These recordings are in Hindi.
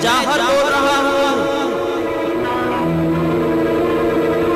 जाहर बोल रहा हूँ।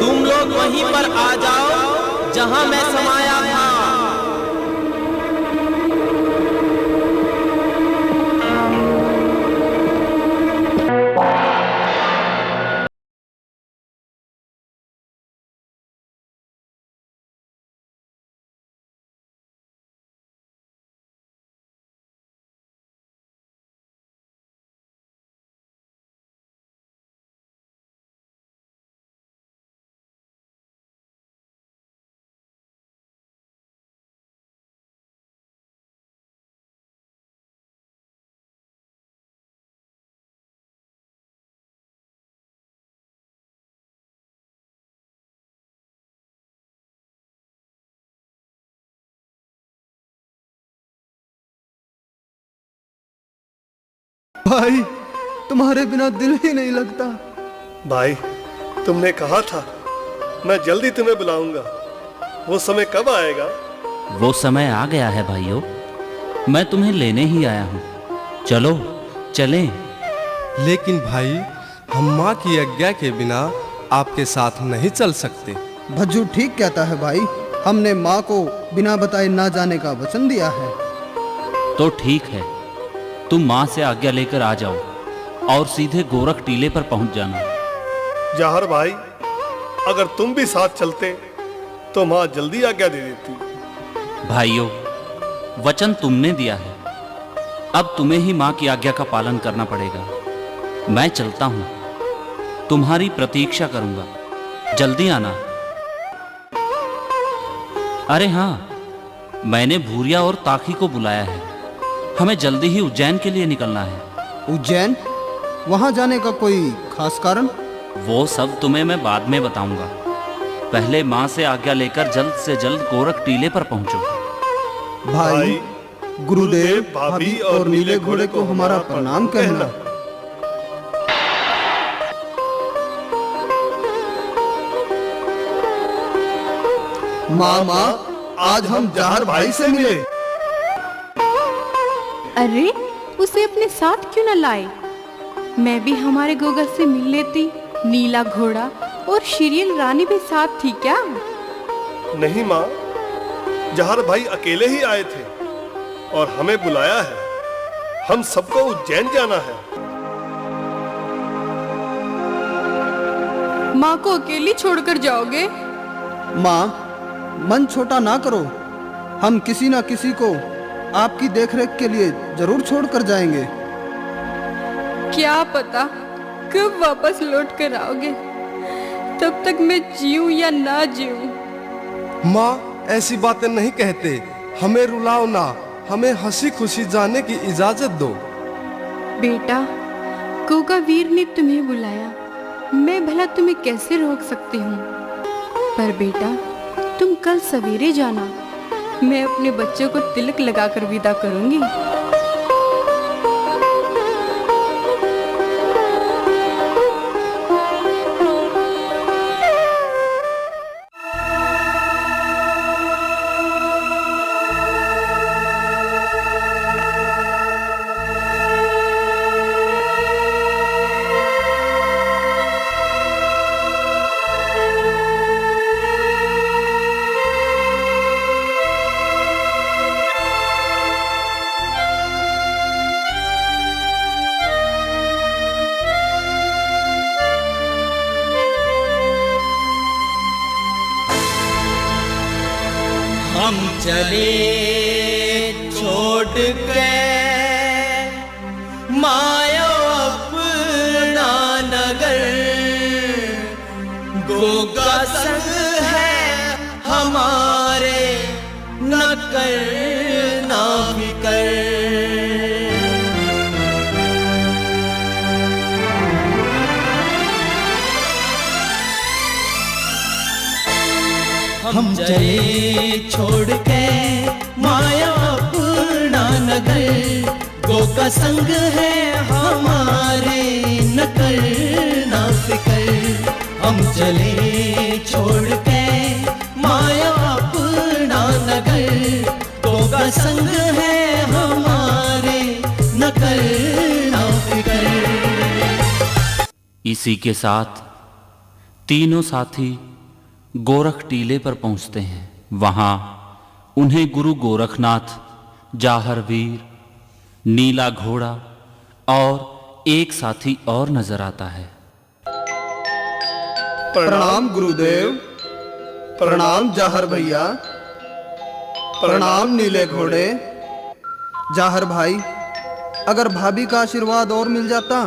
तुम लोग वहीं पर आ जाओ जहां मैं समाया था। भाई, तुम्हारे बिना दिल ही नहीं लगता। भाई, तुमने कहा था मैं जल्दी तुम्हें बुलाऊंगा। वो समय कब आएगा? वो समय आ गया है भाइयों। मैं तुम्हें लेने ही आया हूँ। चलो चलें। लेकिन भाई, हम माँ की आज्ञा के बिना आपके साथ नहीं चल सकते। भज्जू ठीक कहता है भाई। हमने माँ को बिना बताए ना जाने का वचन दिया है। तो ठीक है, तुम माँ से आज्ञा लेकर आ जाओ और सीधे गोरख टीले पर पहुंच जाना। जाहर भाई, अगर तुम भी साथ चलते तो माँ जल्दी आज्ञा दे देती। भाइयों, वचन तुमने दिया है, अब तुम्हें ही माँ की आज्ञा का पालन करना पड़ेगा। मैं चलता हूँ, तुम्हारी प्रतीक्षा करूंगा। जल्दी आना। अरे हाँ, मैंने भूरिया और ताकी को बुलाया है। हमें जल्दी ही उज्जैन के लिए निकलना है। उज्जैन? वहां जाने का कोई खास कारण? वो सब तुम्हें मैं बाद में बताऊंगा। पहले माँ से आज्ञा लेकर जल्द से जल्द गोरख टीले पर पहुंचो। भाई, गुरुदेव, भाभी और नीले घोड़े को हमारा प्रणाम कहना। माँ, आज हम जाहर भाई से मिले। अरे, उसे अपने साथ क्यों न लाए? मैं भी हमारे गोगर से मिल लेती। नीला घोड़ा और शिरील रानी भी साथ थी क्या? नहीं माँ, जाहर भाई अकेले ही आए थे और हमें बुलाया है। हम सबको उज्जैन जाना है। माँ को अकेली छोड़कर जाओगे? माँ, मन छोटा ना करो। हम किसी ना किसी को आपकी देखरेख के लिए जरूर छोड़कर जाएंगे। क्या पता कब वापस लौट कर आओगे। तब तक मैं जीऊं या ना जीऊं। माँ, ऐसी बातें नहीं कहते। हमें रुलाओ ना, हमें हंसी खुशी जाने की इजाजत दो। बेटा, गोगा वीर ने तुम्हें बुलाया। मैं भला तुम्हें कैसे रोक सकती हूँ? पर बेटा, तुम कल सवेरे जाना। मैं अपने बच्चों को तिलक लगाकर विदा करूंगी। हम चले छोड़ के माया अपना नगर। गोगा संग है हमारे, न करना फिकर। हम चले छोड़ के माया अपना नगर। गोगा संग है हमारे, न करना फिकर। हम चले छोड़ के माया अपना नगर। गोगा संग है हमारे, न करना फिकर। इसी के साथ तीनों साथी गोरख टीले पर पहुंचते हैं। वहां उन्हें गुरु गोरखनाथ, जाहर वीर, नीला घोड़ा और एक साथी और नजर आता है। प्रणाम गुरुदेव, प्रणाम जाहर भैया, प्रणाम नीले घोड़े। जाहर भाई, अगर भाभी का आशीर्वाद और मिल जाता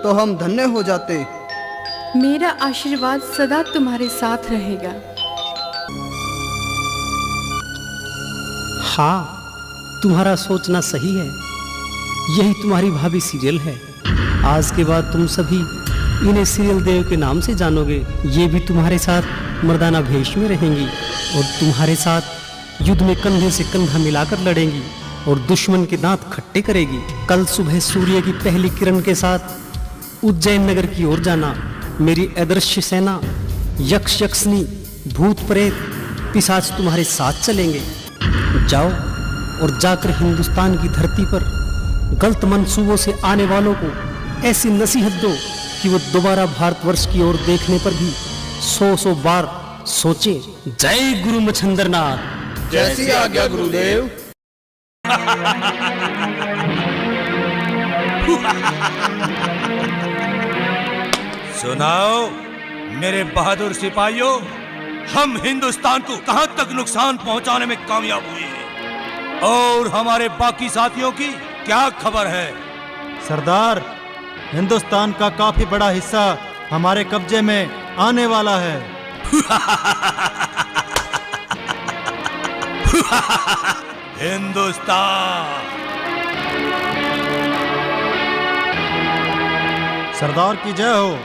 तो हम धन्य हो जाते। मेरा आशीर्वाद सदा तुम्हारे साथ रहेगा। हाँ, तुम्हारा सोचना सही है। यही तुम्हारी भाभी सीरियल है। आज के बाद तुम सभी इन्हें सीरियल देव के नाम से जानोगे। ये भी तुम्हारे साथ मर्दाना भेष में रहेंगी और तुम्हारे साथ युद्ध में कंधे से कंधा मिलाकर लड़ेंगी और दुश्मन के दांत खट्टे करेगी। कल सुबह सूर्य की पहली किरण के साथ उज्जैन नगर की ओर जाना। मेरी अदृश्य सेना, यक्ष यक्षनी, भूत प्रेत, पिशाच तुम्हारे साथ चलेंगे। जाओ और जाकर हिंदुस्तान की धरती पर गलत मंसूबों से आने वालों को ऐसी नसीहत दो कि वो दोबारा भारतवर्ष की ओर देखने पर भी 100 बार सोचे। जय गुरु मच्छंदरनाथ। जैसी आज्ञा गुरुदेव। सुनाओ मेरे बहादुर सिपाहियों, हम हिंदुस्तान को कहां तक नुकसान पहुंचाने में कामयाब हुए हैं और हमारे बाकी साथियों की क्या खबर है? सरदार, हिंदुस्तान का काफी बड़ा हिस्सा हमारे कब्जे में आने वाला है। हिंदुस्तान। सरदार की जय हो।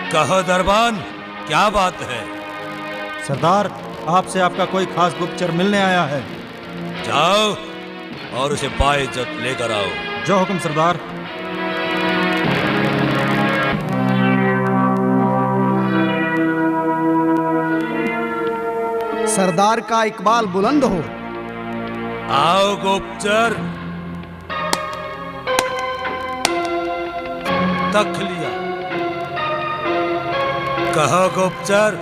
कहो दरबान, क्या बात है? सरदार, आपसे आपका कोई खास गुप्तचर मिलने आया है। जाओ और उसे बाइज्जत लेकर आओ। जो हुक्म सरदार। सरदार का इकबाल बुलंद हो। आओ गुप्तचर। तक लिया। कहो गुप्तचर,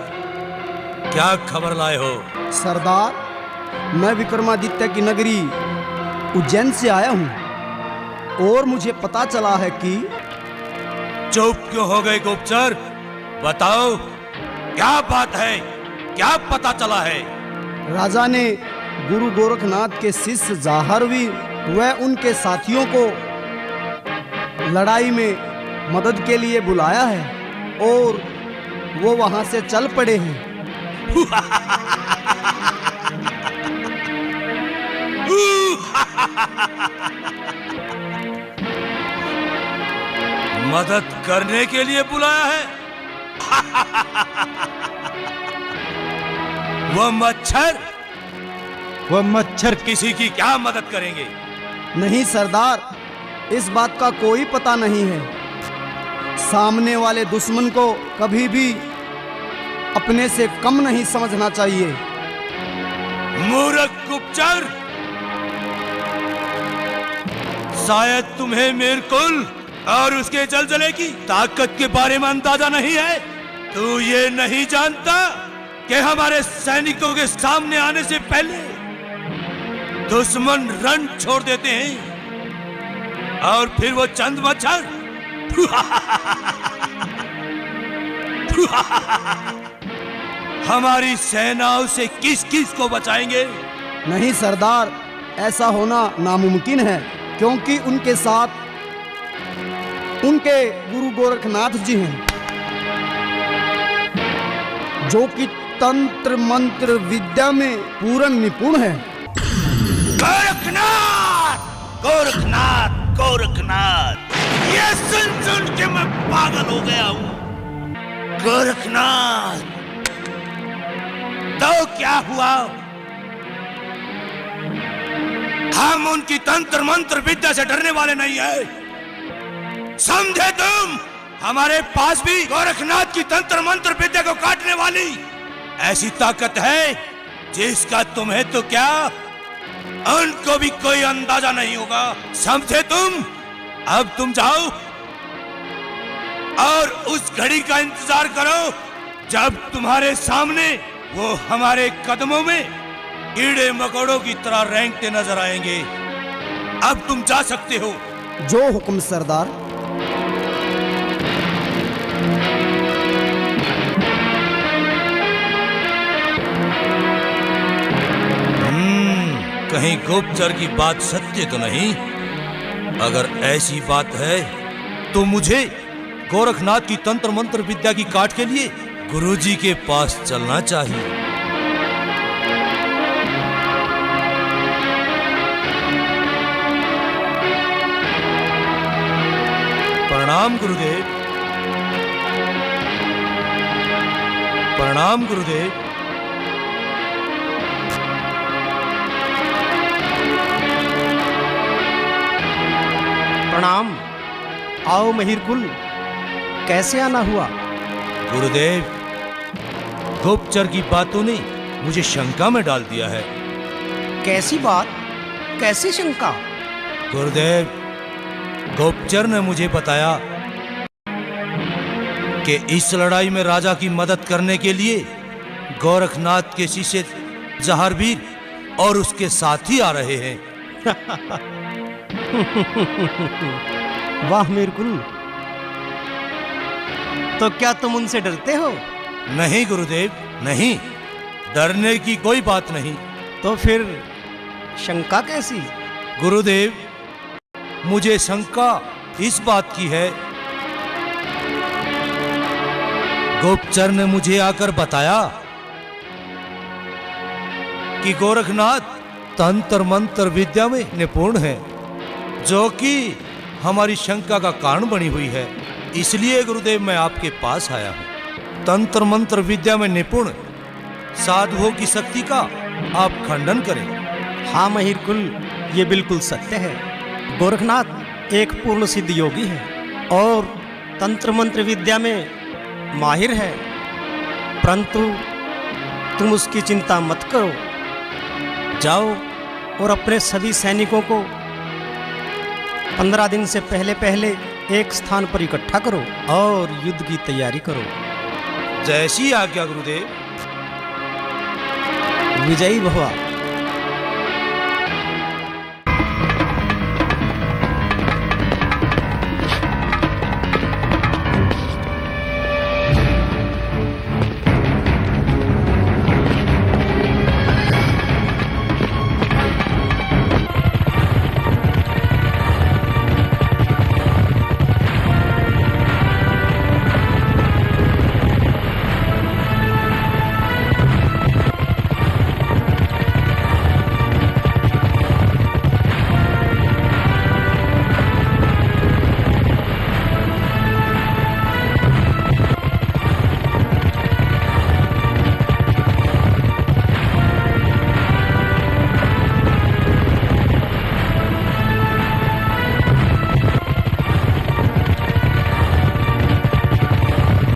क्या खबर लाए हो? सरदार, मैं विक्रमादित्य की नगरी उज्जैन से आया हूँ और मुझे पता चला है कि। चुप क्यों हो गए गुप्तचर? बताओ क्या बात है, क्या पता चला है? राजा ने गुरु गोरखनाथ के शिष्य जाहरवीर व उनके साथियों को लड़ाई में मदद के लिए बुलाया है और वो वहां से चल पड़े हैं। मदद करने के लिए बुलाया है? वो मच्छर किसी की क्या मदद करेंगे? नहीं सरदार, इस बात का कोई पता नहीं है। सामने वाले दुश्मन को कभी भी अपने से कम नहीं समझना चाहिए। मूर्ख गुप्तचर, शायद तुम्हें मेरकुल और उसके जलजले की ताकत के बारे में अंदाजा नहीं है। तू ये नहीं जानता कि हमारे सैनिकों के सामने आने से पहले दुश्मन रण छोड़ देते हैं और फिर वो चंद मच्छर हमारी सेनाओं से किस किस को बचाएंगे? नहीं सरदार, ऐसा होना नामुमकिन है, क्योंकि उनके साथ उनके गुरु गोरखनाथ जी हैं, जो कि तंत्र मंत्र विद्या में पूर्ण निपुण है। गोरखनाथ, गोरखनाथ, गोरखनाथ, ये सुन के मैं पागल हो गया हूं। गोरखनाथ, तो क्या हुआ? हम उनकी तंत्र मंत्र विद्या से डरने वाले नहीं है, समझे तुम? हमारे पास भी गोरखनाथ की तंत्र मंत्र विद्या को काटने वाली ऐसी ताकत है जिसका तुम्हें तो क्या, उनको भी कोई अंदाजा नहीं होगा, समझे तुम? अब तुम जाओ और उस घड़ी का इंतजार करो जब तुम्हारे सामने वो हमारे कदमों में कीड़े मकोड़ों की तरह रेंगते नजर आएंगे। अब तुम जा सकते हो। जो हुक्म सरदार। कहीं गोपचर की बात सत्य तो नहीं? अगर ऐसी बात है तो मुझे गोरखनाथ की तंत्र मंत्र विद्या की काट के लिए गुरुजी के पास चलना चाहिए। प्रणाम गुरुदेव। प्रणाम गुरुदेव। प्रणाम। आओ महिरकुल, कैसे आना हुआ? गुरुदेव, गोपचर की बातों ने मुझे शंका में डाल दिया है। कैसी बात? कैसी शंका? गुरुदेव, गोपचर ने मुझे बताया कि इस लड़ाई में राजा की मदद करने के लिए गोरखनाथ के शिष्य जहारवीर और उसके साथी आ रहे हैं। वाह महिरकुल, तो क्या तुम उनसे डरते हो? नहीं गुरुदेव, नहीं, डरने की कोई बात नहीं। तो फिर शंका कैसी? गुरुदेव, मुझे शंका इस बात की है, गोपचर ने मुझे आकर बताया कि गोरखनाथ तंत्र मंत्र विद्या में निपुण है, जो कि हमारी शंका का कारण बनी हुई है। इसलिए गुरुदेव मैं आपके पास आया हूं। तंत्र मंत्र विद्या में निपुण साधुओं की शक्ति का आप खंडन करें। हाँ महिरकुल, ये बिल्कुल सत्य है। गोरखनाथ एक पूर्ण सिद्ध योगी है और तंत्र मंत्र विद्या में माहिर है, परंतु तुम उसकी चिंता मत करो। जाओ और अपने सभी सैनिकों को 15 दिन से पहले पहले एक स्थान पर इकट्ठा करो और युद्ध की तैयारी करो। जैसी आज्ञा गुरुदेव। विजयी भवा।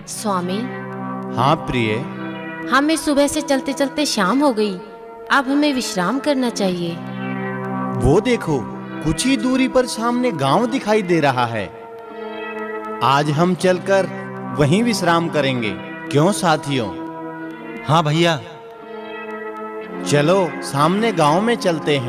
स्वामी। हाँ प्रिय। हमें सुबह से चलते चलते शाम हो गई, अब हमें विश्राम करना चाहिए। वो देखो, कुछ ही दूरी पर सामने गांव दिखाई दे रहा है। आज हम चलकर वहीं विश्राम करेंगे, क्यों साथियों? हाँ भैया। चलो सामने गांव में चलते हैं।